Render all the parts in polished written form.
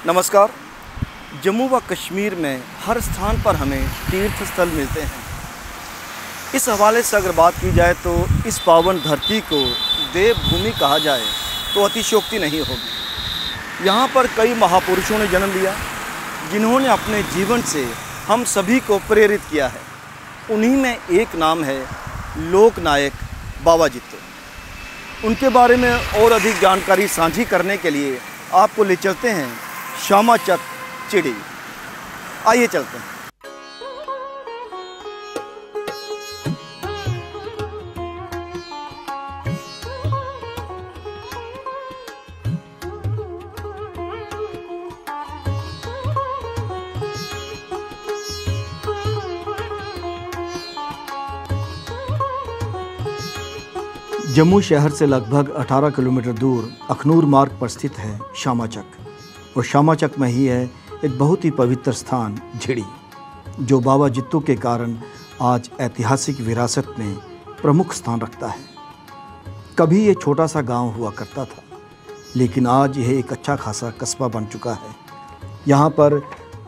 नमस्कार। जम्मू व कश्मीर में हर स्थान पर हमें तीर्थ स्थल मिलते हैं। इस हवाले से अगर बात की जाए तो इस पावन धरती को देवभूमि कहा जाए तो अतिशयोक्ति नहीं होगी। यहाँ पर कई महापुरुषों ने जन्म लिया जिन्होंने अपने जीवन से हम सभी को प्रेरित किया है। उन्हीं में एक नाम है लोकनायक बाबा जित्तो। उनके बारे में और अधिक जानकारी साझी करने के लिए आपको ले चलते हैं श्यामा चक चिड़ी। आइए चलते हैं। जम्मू शहर से लगभग 18 किलोमीटर दूर अखनूर मार्ग पर स्थित है श्यामा चक। और श्यामा चक में ही है एक बहुत ही पवित्र स्थान झिड़ी, जो बाबा जित्तो के कारण आज ऐतिहासिक विरासत में प्रमुख स्थान रखता है। कभी ये छोटा सा गांव हुआ करता था, लेकिन आज यह एक अच्छा खासा कस्बा बन चुका है। यहाँ पर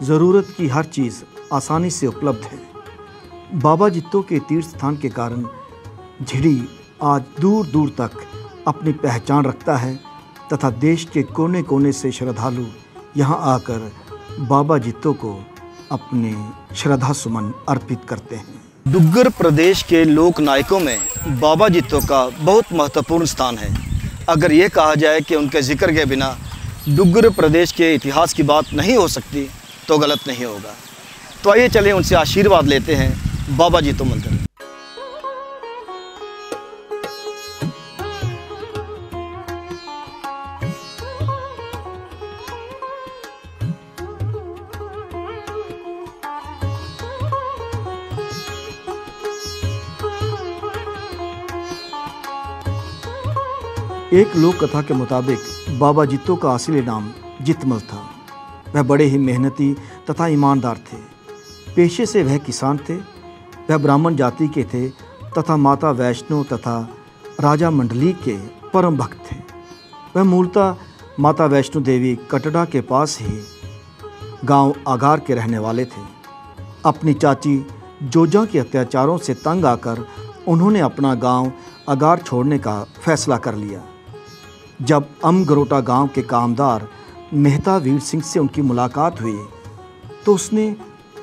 ज़रूरत की हर चीज़ आसानी से उपलब्ध है। बाबा जित्तो के तीर्थ स्थान के कारण झिड़ी आज दूर दूर तक अपनी पहचान रखता है तथा देश के कोने कोने से श्रद्धालु यहाँ आकर बाबा जित्तो को अपने श्रद्धा सुमन अर्पित करते हैं। डुग्गर प्रदेश के लोक नायकों में बाबा जित्तो का बहुत महत्वपूर्ण स्थान है। अगर ये कहा जाए कि उनके जिक्र के बिना डुग्गर प्रदेश के इतिहास की बात नहीं हो सकती तो गलत नहीं होगा। तो आइए चलें उनसे आशीर्वाद लेते हैं बाबा जित्तो मंदिर। एक लोक कथा के मुताबिक बाबा जित्तो का असली नाम जितमल था। वह बड़े ही मेहनती तथा ईमानदार थे। पेशे से वह किसान थे। वह ब्राह्मण जाति के थे तथा माता वैष्णो तथा राजा मंडली के परम भक्त थे। वह मूलतः माता वैष्णो देवी कटड़ा के पास ही गांव आगार के रहने वाले थे। अपनी चाची जोजा के अत्याचारों से तंग आकर उन्होंने अपना गांव आगार छोड़ने का फैसला कर लिया। जब अमगरोटा गांव के कामदार मेहता वीर सिंह से उनकी मुलाकात हुई तो उसने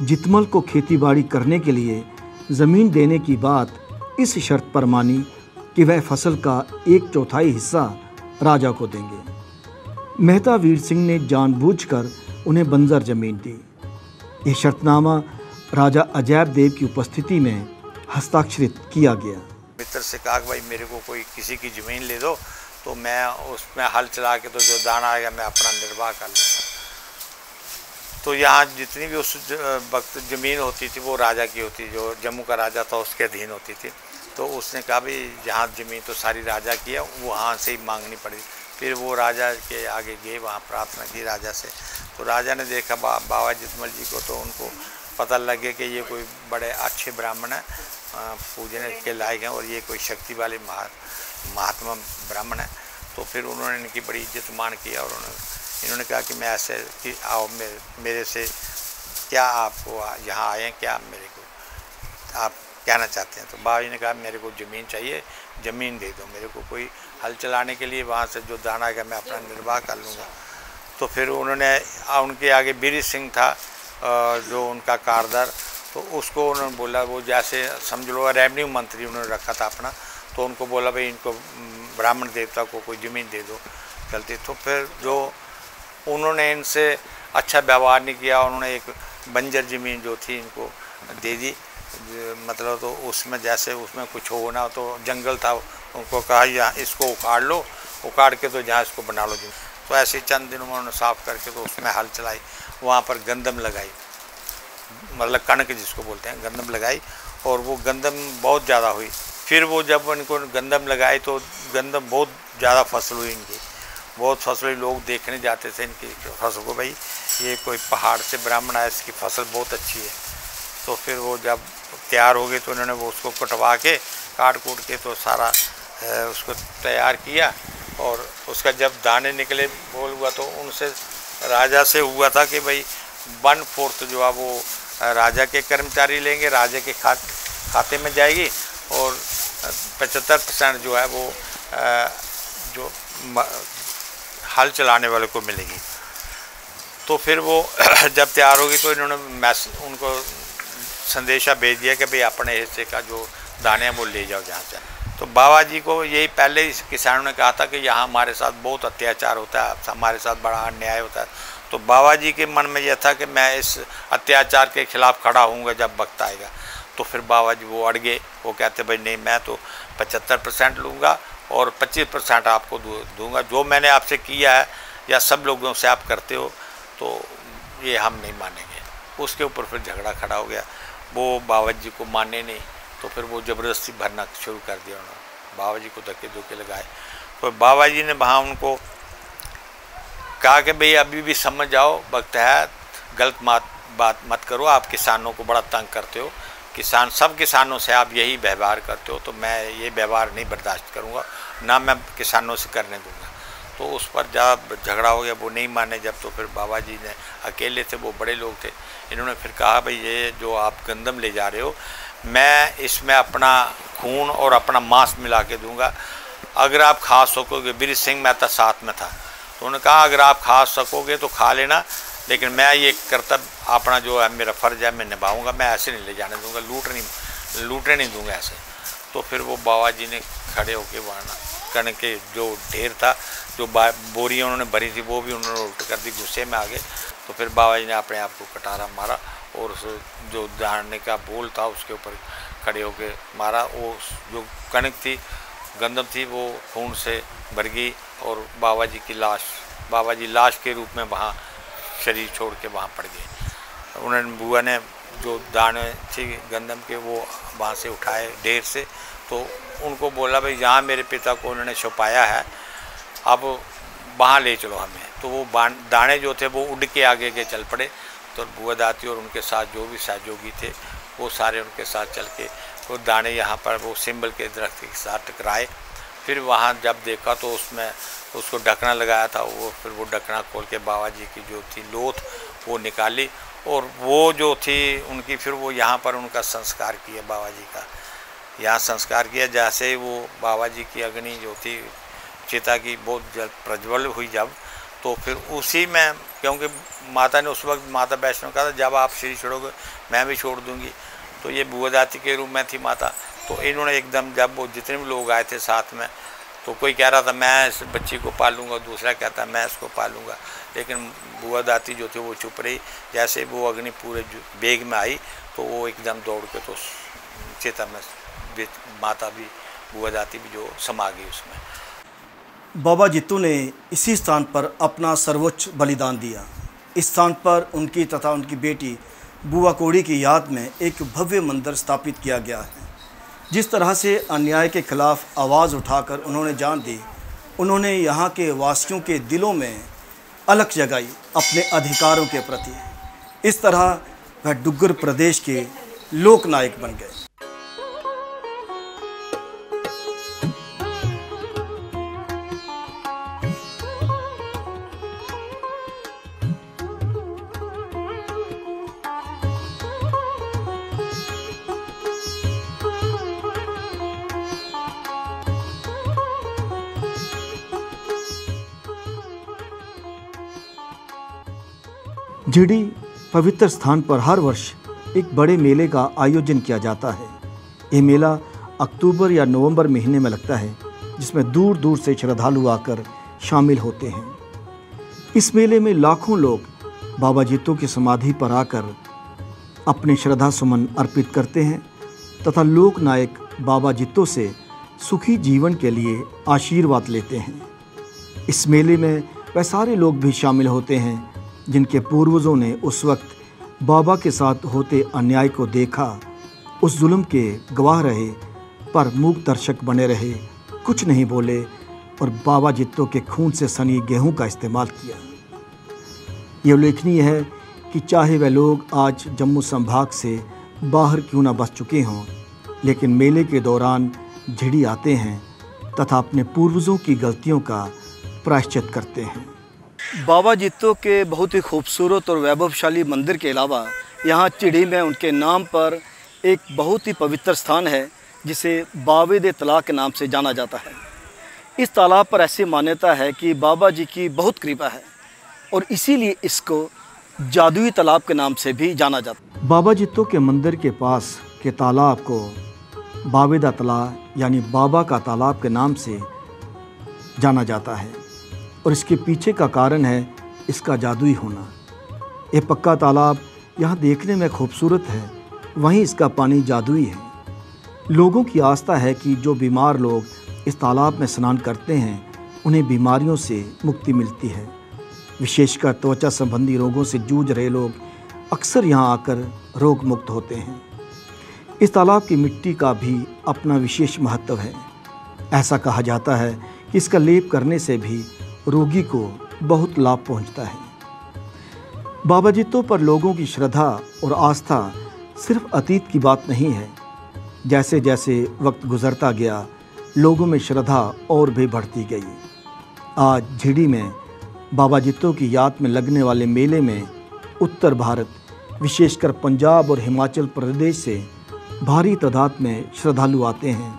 जितमल को खेतीबाड़ी करने के लिए ज़मीन देने की बात इस शर्त पर मानी कि वह फसल का 1/4 हिस्सा राजा को देंगे। मेहता वीर सिंह ने जानबूझकर उन्हें बंजर ज़मीन दी। यह शर्तनामा राजा अजैब देव की उपस्थिति में हस्ताक्षरित किया गया। मित्र से कहा कि भाई मेरे को कोई किसी की ज़मीन ले दो तो मैं उसमें हल चला के तो जो दाना आएगा मैं अपना निर्वाह कर लूँगा। तो यहाँ जितनी भी उस वक्त ज़मीन होती थी वो राजा की होती, जो जम्मू का राजा था उसके अधीन होती थी। तो उसने कहा भाई यहाँ ज़मीन तो सारी राजा की है, वहाँ से ही मांगनी पड़ी। फिर वो राजा के आगे गए, वहाँ प्रार्थना की राजा से। तो राजा ने देखा बाबा जितमल जी को, तो उनको पता लगे कि ये कोई बड़े अच्छे ब्राह्मण हैं, पूजने के लायक हैं और ये कोई शक्ति वाले महात्मा ब्राह्मण है। तो फिर उन्होंने इनकी बड़ी इज्जत मान किया और इन्होंने कहा कि मैं ऐसे कि आओ मेरे से क्या आपको यहाँ आए हैं, क्या मेरे को आप कहना चाहते हैं। तो बाबा जी ने कहा मेरे को ज़मीन चाहिए, ज़मीन दे दो मेरे को, कोई हल चलाने के लिए वहाँ से जो दाना आएगा मैं अपना निर्वाह कर लूँगा। तो फिर उन्होंने उनके आगे बीरी सिंह था जो उनका कारदार, तो उसको उन्होंने बोला, वो जैसे समझ लो रेवेन्यू मंत्री उन्होंने रखा था अपना, तो उनको बोला भाई इनको ब्राह्मण देवता को कोई ज़मीन दे दो चलती। तो फिर जो उन्होंने इनसे अच्छा व्यवहार नहीं किया, उन्होंने एक बंजर ज़मीन जो थी इनको दे दी। मतलब तो उसमें जैसे उसमें कुछ होना तो जंगल था, उनको कहा यहाँ इसको उखाड़ लो, उखाड़ के तो जहाँ इसको बना लो ज़मीन। तो ऐसे चंद दिनों में उन्होंने साफ़ करके तो उसमें हल चलाई, वहाँ पर गंदम लगाई, मतलब कणक जिसको बोलते हैं, गंदम लगाई और वो गंदम बहुत ज़्यादा हुई। फिर वो जब इनको गंदम लगाई तो गंदम बहुत ज़्यादा फसल हुई इनकी, बहुत फसल हुई। लोग देखने जाते थे इनकी फसल को, भाई ये कोई पहाड़ से ब्राह्मण आया, इसकी फसल बहुत अच्छी है। तो फिर वो जब तैयार हो गई तो उन्होंने वो उसको कटवा के काट कूट के तो सारा उसको तैयार किया और उसका जब दाने निकले बोल हुआ तो उनसे राजा से हुआ था कि भाई 1/4 जो है वो राजा के कर्मचारी लेंगे, राजा के खाते में जाएगी, और 75% जो है वो जो हल चलाने वाले को मिलेगी। तो फिर वो जब तैयार होगी तो इन्होंने उनको संदेशा भेज दिया कि भाई अपने हिस्से का जो दाने हैं वो ले जाओ जहाँ से। तो बाबा जी को यही पहले ही किसानों ने कहा था कि यहाँ हमारे साथ बहुत अत्याचार होता है, हमारे साथ बड़ा अन्याय होता है। तो बाबा जी के मन में यह था कि मैं इस अत्याचार के खिलाफ खड़ा होऊंगा जब वक्त आएगा। तो फिर बाबा जी वो अड़ गए, वो कहते भाई नहीं, मैं तो 75% लूँगा और 25% आपको दूंगा, जो मैंने आपसे किया है या सब लोगों से आप करते हो तो ये हम नहीं मानेंगे। उसके ऊपर फिर झगड़ा खड़ा हो गया, वो बाबा जी को माने नहीं, तो फिर वो ज़बरदस्ती भरना शुरू कर दिया उन्होंने, बाबा जी को धक्के धुक्के लगाए। तो बाबा जी ने वहाँ उनको कहा कि भाई अभी भी समझ जाओ, वक्त है, गलत बात मत करो, आप किसानों को बड़ा तंग करते हो, सब किसानों से आप यही व्यवहार करते हो, तो मैं ये व्यवहार नहीं बर्दाश्त करूँगा, ना मैं किसानों से करने दूँगा। तो उस पर जब झगड़ा हो गया, वो नहीं माने जब, तो फिर बाबा जी ने अकेले थे, वो बड़े लोग थे, इन्होंने फिर कहा भाई ये जो आप गंदम ले जा रहे हो, मैं इसमें अपना खून और अपना मांस मिला के दूँगा, अगर आप खा सकोगे। बीर सिंह मेहता साथ में था, तो उन्होंने कहा अगर आप खा सकोगे तो खा लेना, लेकिन मैं ये कर्तव्य अपना जो है मेरा फ़र्ज़ है मैं निभाऊंगा, मैं ऐसे नहीं ले जाने दूंगा, लूटने नहीं दूंगा ऐसे। तो फिर वो बाबा जी ने खड़े होके वहाँ कणक के जो ढेर था, जो बोरियाँ उन्होंने भरी थी, वो भी उन्होंने उल्ट कर दी, गुस्से में आ गए। तो फिर बाबा जी ने अपने आप को कटारा मारा और उस जो दाने का बोल था उसके ऊपर खड़े होके मारा। वो जो कणक थी, गंदम थी, वो खून से भर गई और बाबा जी लाश के रूप में वहाँ शरीर छोड़ के वहाँ पड़ गए। उन्होंने बुआ ने जो दाने थे गंदम के वो वहाँ से उठाए ढेर से, तो उनको बोला भाई जहाँ मेरे पिता को उन्होंने छुपाया है अब वहाँ ले चलो हमें। तो वो दाने जो थे वो उड़ के आगे के चल पड़े। तो बुआ दाती और उनके साथ जो भी सहयोगी थे वो सारे उनके साथ चल के वो दाने यहाँ पर वो सिंबल के दरख्त के साथ टकराए। फिर वहाँ जब देखा तो उसमें उसको ढकना लगाया था, वो फिर वो ढकना खोल के बाबा जी की जो थी लोथ वो निकाली और वो जो थी उनकी फिर वो यहाँ पर उनका संस्कार किया, बाबा जी का यहाँ संस्कार किया। जैसे वो बाबा जी की अग्नि जो थी चिता की बहुत जल प्रज्वल हुई जब, तो फिर उसी में, क्योंकि माता ने उस वक्त माता वैष्णो कहा था जब आप शरीर छोड़ोगे मैं भी छोड़ दूंगी, तो ये बुआ दाती के रूप में थी माता। तो इन्होंने एकदम जब वो जितने भी लोग आए थे साथ में, तो कोई कह रहा था मैं इस बच्ची को पालूंगा, दूसरा कहता मैं इसको पालूंगा, लेकिन बुआ दाती जो थी वो चुप रही। जैसे वो अग्नि पूरे बेग में आई तो वो एकदम दौड़ के तो चिता में माता भी बुआ दाती भी जो समा गई उसमें। बाबा जित्तो ने इसी स्थान पर अपना सर्वोच्च बलिदान दिया। इस स्थान पर उनकी तथा उनकी बेटी बुआ कौड़ी की याद में एक भव्य मंदिर स्थापित किया गया है। जिस तरह से अन्याय के खिलाफ आवाज़ उठाकर उन्होंने जान दी, उन्होंने यहाँ के वासियों के दिलों में अलख जगाई अपने अधिकारों के प्रति। इस तरह वह डुग्गर प्रदेश के लोक नायक बन गए। झिड़ी पवित्र स्थान पर हर वर्ष एक बड़े मेले का आयोजन किया जाता है। ये मेला अक्टूबर या नवंबर महीने में लगता है, जिसमें दूर दूर से श्रद्धालु आकर शामिल होते हैं। इस मेले में लाखों लोग बाबा जित्तो की समाधि पर आकर अपने श्रद्धा सुमन अर्पित करते हैं तथा लोक नायक बाबा जित्तो से सुखी जीवन के लिए आशीर्वाद लेते हैं। इस मेले में वह सारे लोग भी शामिल होते हैं जिनके पूर्वजों ने उस वक्त बाबा के साथ होते अन्याय को देखा, उस जुल्म के गवाह रहे, पर मूक दर्शक बने रहे, कुछ नहीं बोले और बाबा जित्तो के खून से सनी गेहूं का इस्तेमाल किया। ये उल्लेखनीय है कि चाहे वह लोग आज जम्मू संभाग से बाहर क्यों न बस चुके हों, लेकिन मेले के दौरान झिड़ी आते हैं तथा अपने पूर्वजों की गलतियों का प्रायश्चित करते हैं। बाबा जित्तो के बहुत ही खूबसूरत और वैभवशाली मंदिर के अलावा यहाँ चिड़ी में उनके नाम पर एक बहुत ही पवित्र स्थान है जिसे बावेद तालाब के नाम से जाना जाता है। इस तालाब पर ऐसी मान्यता है कि बाबा जी की बहुत कृपा है और इसीलिए इसको जादुई तालाब के नाम से भी जाना जाता है। बाबा जित्तो के मंदिर के पास के तालाब को बावेदा तालाब यानी बाबा का तालाब के नाम से जाना जाता है और इसके पीछे का कारण है इसका जादुई होना। ये पक्का तालाब यहाँ देखने में खूबसूरत है, वहीं इसका पानी जादुई है। लोगों की आस्था है कि जो बीमार लोग इस तालाब में स्नान करते हैं उन्हें बीमारियों से मुक्ति मिलती है। विशेषकर त्वचा संबंधी रोगों से जूझ रहे लोग अक्सर यहाँ आकर रोग मुक्त होते हैं। इस तालाब की मिट्टी का भी अपना विशेष महत्व है। ऐसा कहा जाता है कि इसका लेप करने से भी रोगी को बहुत लाभ पहुंचता है। बाबा जित्तो पर लोगों की श्रद्धा और आस्था सिर्फ अतीत की बात नहीं है। जैसे जैसे वक्त गुजरता गया लोगों में श्रद्धा और भी बढ़ती गई। आज झिड़ी में बाबा जित्तो की याद में लगने वाले मेले में उत्तर भारत विशेषकर पंजाब और हिमाचल प्रदेश से भारी तादाद में श्रद्धालु आते हैं।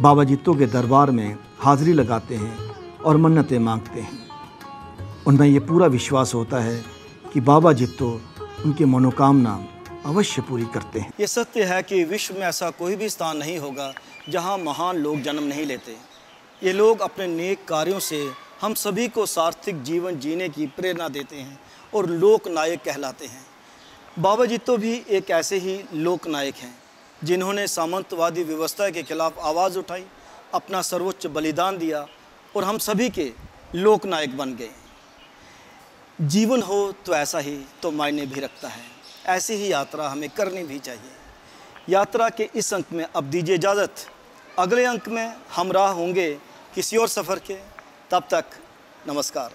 बाबा जित्तो के दरबार में हाजिरी लगाते हैं और मन्नतें मांगते हैं। उनमें ये पूरा विश्वास होता है कि बाबा जित्तो उनकी मनोकामना अवश्य पूरी करते हैं। ये सत्य है कि विश्व में ऐसा कोई भी स्थान नहीं होगा जहां महान लोग जन्म नहीं लेते। ये लोग अपने नेक कार्यों से हम सभी को सार्थक जीवन जीने की प्रेरणा देते हैं और लोक नायक कहलाते हैं। बाबा जित्तो भी एक ऐसे ही लोक नायक हैं जिन्होंने सामंतवादी व्यवस्था के खिलाफ आवाज़ उठाई, अपना सर्वोच्च बलिदान दिया और हम सभी के लोक नायक बन गए। जीवन हो तो ऐसा ही तो मायने भी रखता है। ऐसी ही यात्रा हमें करनी भी चाहिए। यात्रा के इस अंक में अब दीजिए इजाज़त। अगले अंक में हम राह होंगे किसी और सफ़र के। तब तक नमस्कार।